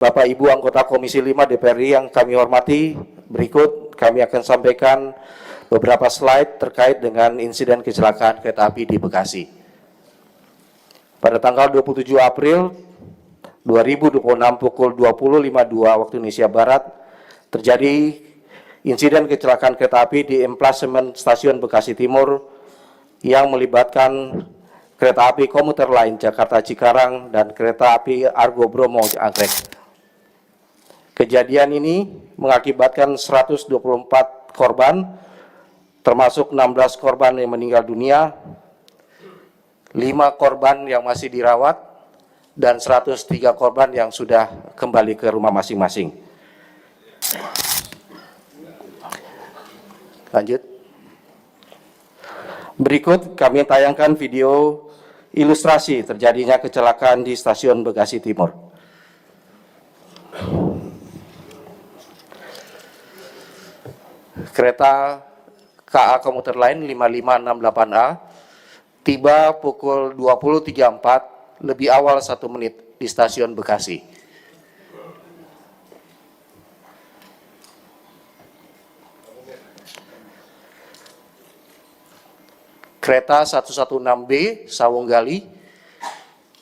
Bapak Ibu anggota Komisi 5 DPR RI yang kami hormati, berikut kami akan sampaikan beberapa slide terkait dengan insiden kecelakaan kereta api di Bekasi. Pada tanggal 27 April 2026 pukul 20.52 waktu Indonesia Barat, terjadi insiden kecelakaan kereta api di emplasemen stasiun Bekasi Timur yang melibatkan kereta api komuter lain Jakarta Cikarang dan kereta api Argo Bromo Anggrek. Kejadian ini mengakibatkan 124 korban, termasuk 16 korban yang meninggal dunia, 5 korban yang masih dirawat, dan 103 korban yang sudah kembali ke rumah masing-masing. Lanjut. Berikut kami tayangkan video ilustrasi terjadinya kecelakaan di stasiun Bekasi Timur. Kereta KA komuter lain 5568A tiba pukul 20.34 lebih awal 1 menit di stasiun Bekasi. Kereta 116B Sawunggali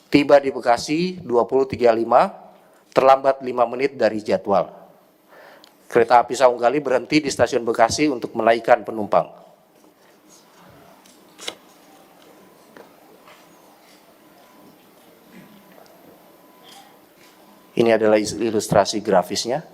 tiba di Bekasi 20.35, terlambat 5 menit dari jadwal. Kereta api Sawunggali berhenti di stasiun Bekasi untuk menaikkan penumpang. Ini adalah ilustrasi grafisnya.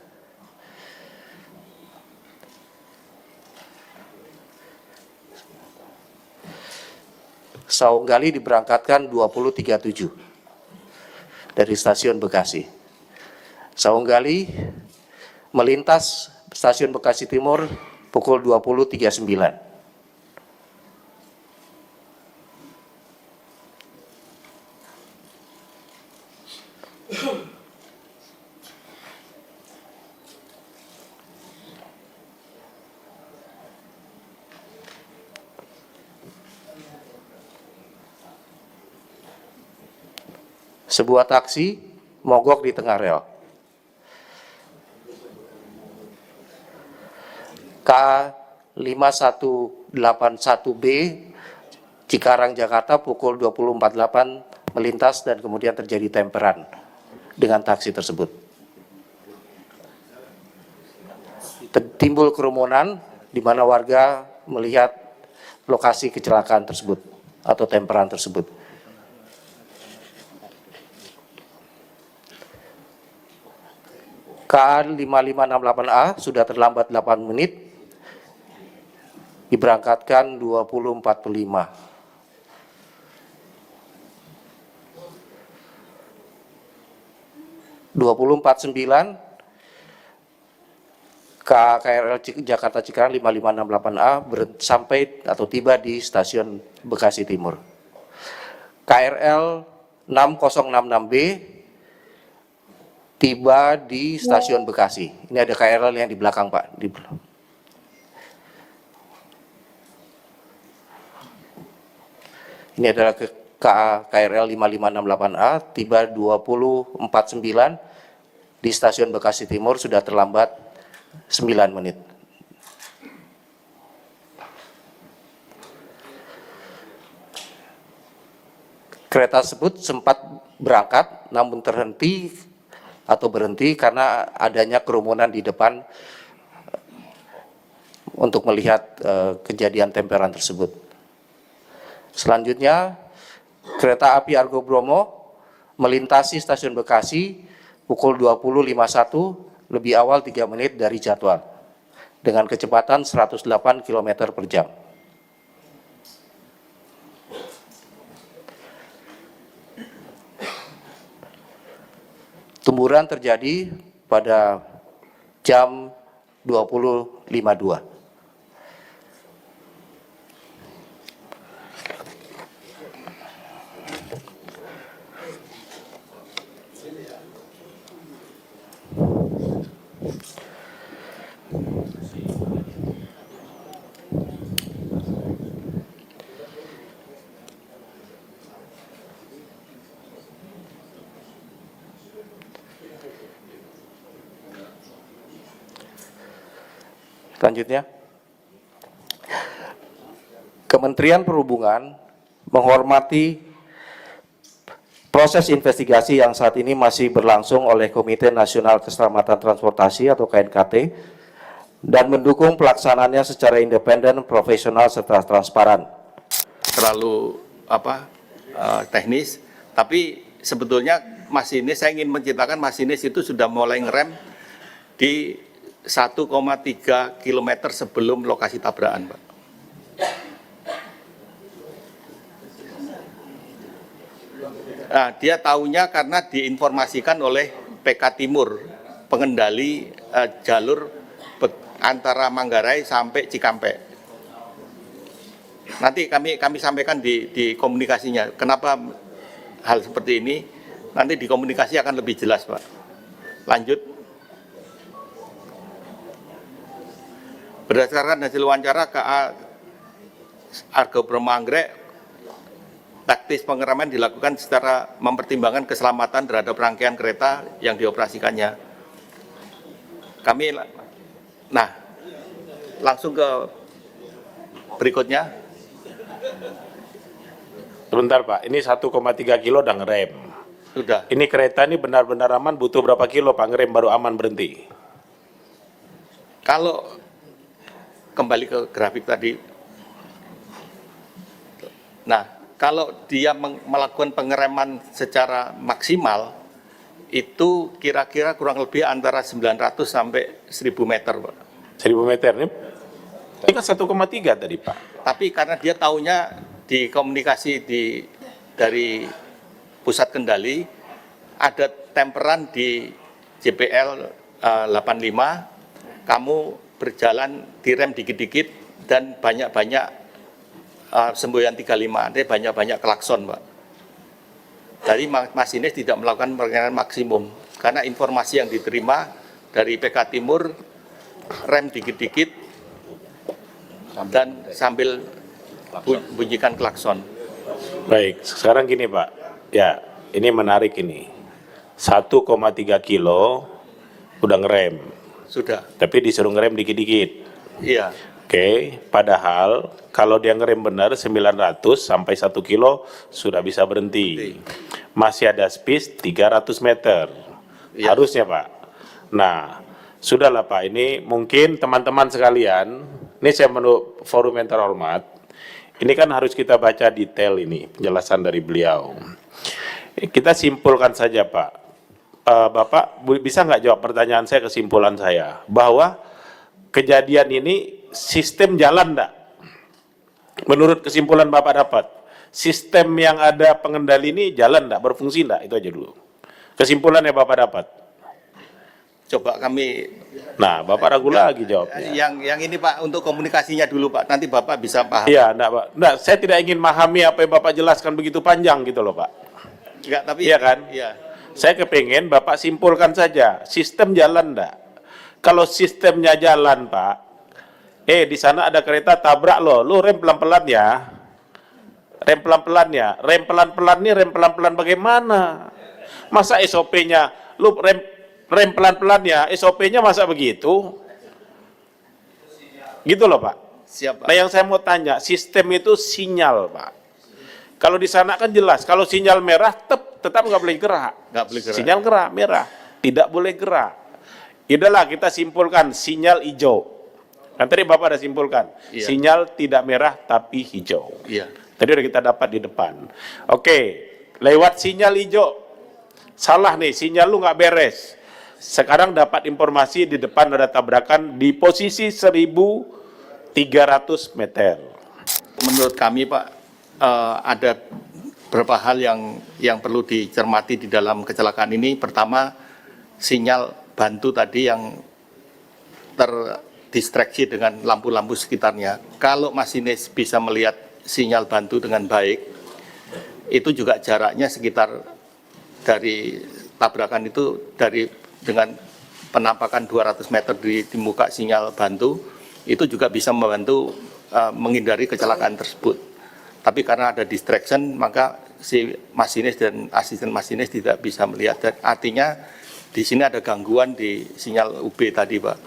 Sawunggali diberangkatkan 20.37 dari stasiun Bekasi. Sawunggali melintas stasiun Bekasi Timur pukul 20.39. Sebuah taksi mogok di tengah rel. K5181B Cikarang Jakarta pukul 20.48 melintas dan kemudian terjadi temperan dengan taksi tersebut. Timbul kerumunan di mana warga melihat lokasi kecelakaan tersebut atau temperan tersebut. KA5568A sudah terlambat 8 menit, diberangkatkan 20.45. KRL Jakarta Cikarang 5568A sampai atau tiba di stasiun Bekasi Timur. KRL 6066B tiba di stasiun Bekasi. Ini ada KRL yang di belakang, Pak. Ini adalah KRL 5568A tiba 20.49 di stasiun Bekasi Timur, sudah terlambat 9 menit. Kereta tersebut sempat berangkat namun berhenti karena adanya kerumunan di depan untuk melihat kejadian temperan tersebut. Selanjutnya, kereta api Argo Bromo melintasi stasiun Bekasi pukul 20.51 lebih awal 3 menit dari jadwal dengan kecepatan 108 km per jam. Temburan terjadi pada jam 20.52. Selanjutnya, Kementerian Perhubungan menghormati proses investigasi yang saat ini masih berlangsung oleh Komite Nasional Keselamatan Transportasi atau KNKT dan mendukung pelaksanaannya secara independen, profesional, serta transparan. Terlalu teknis, tapi sebetulnya masinis, saya ingin menciptakan masinis itu sudah mulai ngerem di 1,3 km sebelum lokasi tabrakan, Pak. Nah, dia tahunya karena diinformasikan oleh PK Timur, pengendali jalur antara Manggarai sampai Cikampek. Nanti kami sampaikan di komunikasinya, kenapa hal seperti ini, nanti di komunikasi akan lebih jelas, Pak. Lanjut. Berdasarkan hasil wawancara KA Argo Bromo Anggrek, taktis pengereman dilakukan secara mempertimbangkan keselamatan terhadap rangkaian kereta yang dioperasikannya. Nah, langsung ke berikutnya. Sebentar Pak, ini 1,3 kilo udah ngerem. Sudah. Ini kereta ini benar-benar aman, butuh berapa kilo Pak ngerem baru aman berhenti? Kalau kembali ke grafik tadi, nah kalau dia melakukan pengereman secara maksimal, itu kira-kira kurang lebih antara 900 sampai 1000 meter, Pak. 1000 meter ini? Ini kan 1,3 tadi Pak. Tapi karena dia tahunya di komunikasi dari pusat kendali, ada temperan di JPL 85, kamu berjalan direm dikit-dikit dan banyak-banyak semboyan 35, artinya banyak-banyak klakson, Pak. Jadi masinis tidak melakukan pengereman maksimum karena informasi yang diterima dari PK Timur rem dikit-dikit dan sambil bunyikan klakson. Baik, sekarang gini Pak. Ya, ini menarik ini. 1,3 kilo udah ngerem. Sudah. Tapi disuruh ngerem dikit-dikit. Iya. Oke, padahal kalau dia ngerem benar 900 sampai 1 kilo sudah bisa berhenti. Masih ada space 300 meter. Iya. Harusnya Pak. Nah, sudahlah Pak, ini mungkin teman-teman sekalian, ini saya menurut forum yang terhormat, ini kan harus kita baca detail ini, penjelasan dari beliau. Kita simpulkan saja Pak. Bapak bisa nggak jawab pertanyaan saya, kesimpulan saya, bahwa kejadian ini sistem jalan enggak? Menurut kesimpulan Bapak dapat, sistem yang ada pengendali ini jalan enggak, berfungsi enggak? Itu aja dulu. Kesimpulannya Bapak dapat. Coba kami. Nah, Bapak ragu lagi jawabnya. Yang ini Pak, untuk komunikasinya dulu Pak, nanti Bapak bisa paham. Iya, enggak Pak. Enggak, saya tidak ingin memahami apa yang Bapak jelaskan begitu panjang gitu loh Pak. Enggak, tapi iya kan? Iya. Saya kepengen Bapak simpulkan saja, sistem jalan enggak? Kalau sistemnya jalan Pak, di sana ada kereta tabrak lu rem pelan-pelan ya. Rem pelan-pelan ya. Rem pelan-pelan nih, rem pelan-pelan bagaimana? Masa SOP-nya lu rem pelan-pelan ya, SOP-nya masa begitu? Gitu loh Pak. Siap, Pak. Nah yang saya mau tanya, sistem itu sinyal Pak. Kalau di sana kan jelas, kalau sinyal merah tetap nggak boleh gerak. Nggak boleh gerak. Sinyal gerak, merah, tidak boleh gerak. Idahlah kita simpulkan sinyal hijau. Kan tadi Bapak ada simpulkan, Iya. sinyal tidak merah tapi hijau. Iya. Tadi udah kita dapat di depan. Oke, lewat sinyal hijau, salah nih, sinyal lu nggak beres. Sekarang dapat informasi di depan ada tabrakan di posisi 1.300 meter. Menurut kami Pak, ada beberapa hal yang perlu dicermati di dalam kecelakaan ini. Pertama, sinyal bantu tadi yang terdistraksi dengan lampu-lampu sekitarnya. Kalau masinis bisa melihat sinyal bantu dengan baik, itu juga jaraknya sekitar dari tabrakan itu dengan penampakan 200 meter di muka sinyal bantu, itu juga bisa membantu menghindari kecelakaan tersebut. Tapi karena ada distraction, maka si masinis dan asisten masinis tidak bisa melihat. Dan artinya di sini ada gangguan di sinyal UB tadi, Pak.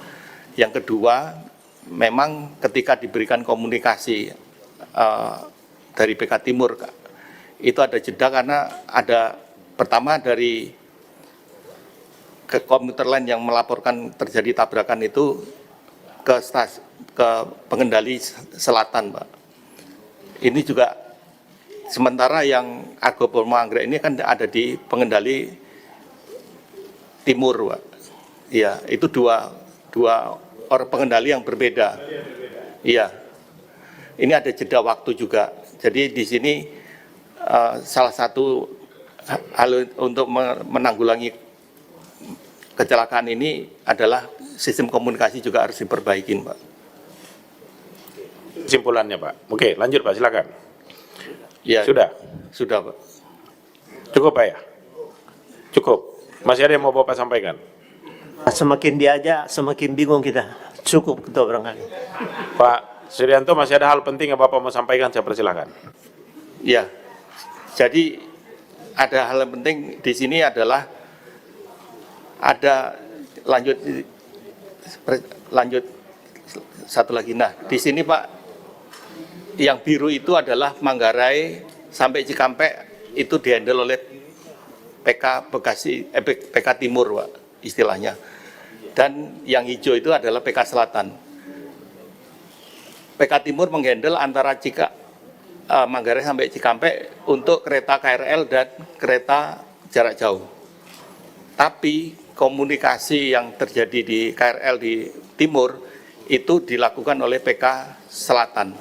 Yang kedua, memang ketika diberikan komunikasi dari PK Timur, itu ada jeda karena ada pertama dari komuter lain yang melaporkan terjadi tabrakan itu ke pengendali selatan, Pak. Ini juga sementara yang Argo Pomo Anggrek ini kan ada di pengendali timur, Pak. Iya, itu dua orang pengendali yang berbeda. Iya. Ini ada jeda waktu juga. Jadi di sini salah satu hal untuk menanggulangi kecelakaan ini adalah sistem komunikasi juga harus diperbaikin, Pak. Kesimpulannya, Pak. Oke, lanjut, Pak, silakan. Ya, Sudah? Sudah, Pak. Cukup, Pak, ya? Cukup. Masih ada yang mau Bapak sampaikan? Semakin diajak, semakin bingung kita. Cukup, Ketua barangkali. Pak Suryanto, masih ada hal penting yang Bapak mau sampaikan, saya persilahkan. Ya, jadi ada hal yang penting di sini adalah ada lanjut satu lagi. Nah, di sini Pak, yang biru itu adalah Manggarai sampai Cikampek itu dihandle oleh PK Bekasi, PK Timur, Pak, istilahnya. Dan yang hijau itu adalah PK Selatan. PK Timur menghandle antara Manggarai sampai Cikampek untuk kereta KRL dan kereta jarak jauh. Tapi komunikasi yang terjadi di KRL di timur itu dilakukan oleh PK Selatan.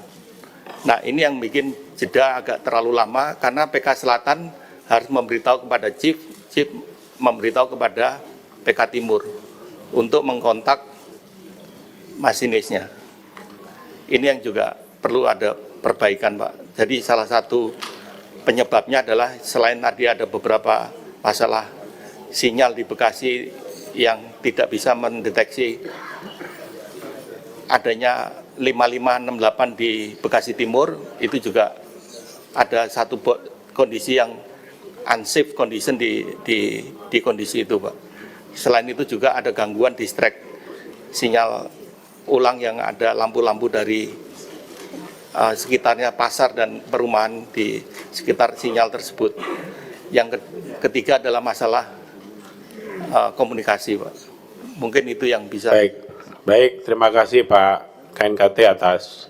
Nah, ini yang bikin jeda agak terlalu lama karena PK Selatan harus memberitahu kepada Chief memberitahu kepada PK Timur untuk mengkontak masinisnya. Ini yang juga perlu ada perbaikan, Pak. Jadi salah satu penyebabnya adalah selain tadi ada beberapa masalah sinyal di Bekasi yang tidak bisa mendeteksi adanya 5568 di Bekasi Timur, itu juga ada satu kondisi yang unsafe condition di kondisi itu, Pak. Selain itu juga ada gangguan distract sinyal ulang yang ada lampu-lampu dari sekitarnya pasar dan perumahan di sekitar sinyal tersebut. Yang ketiga adalah masalah komunikasi, Pak. Mungkin itu yang bisa. Baik, terima kasih Pak KNKT atas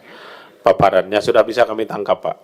paparannya. Sudah bisa kami tangkap, Pak.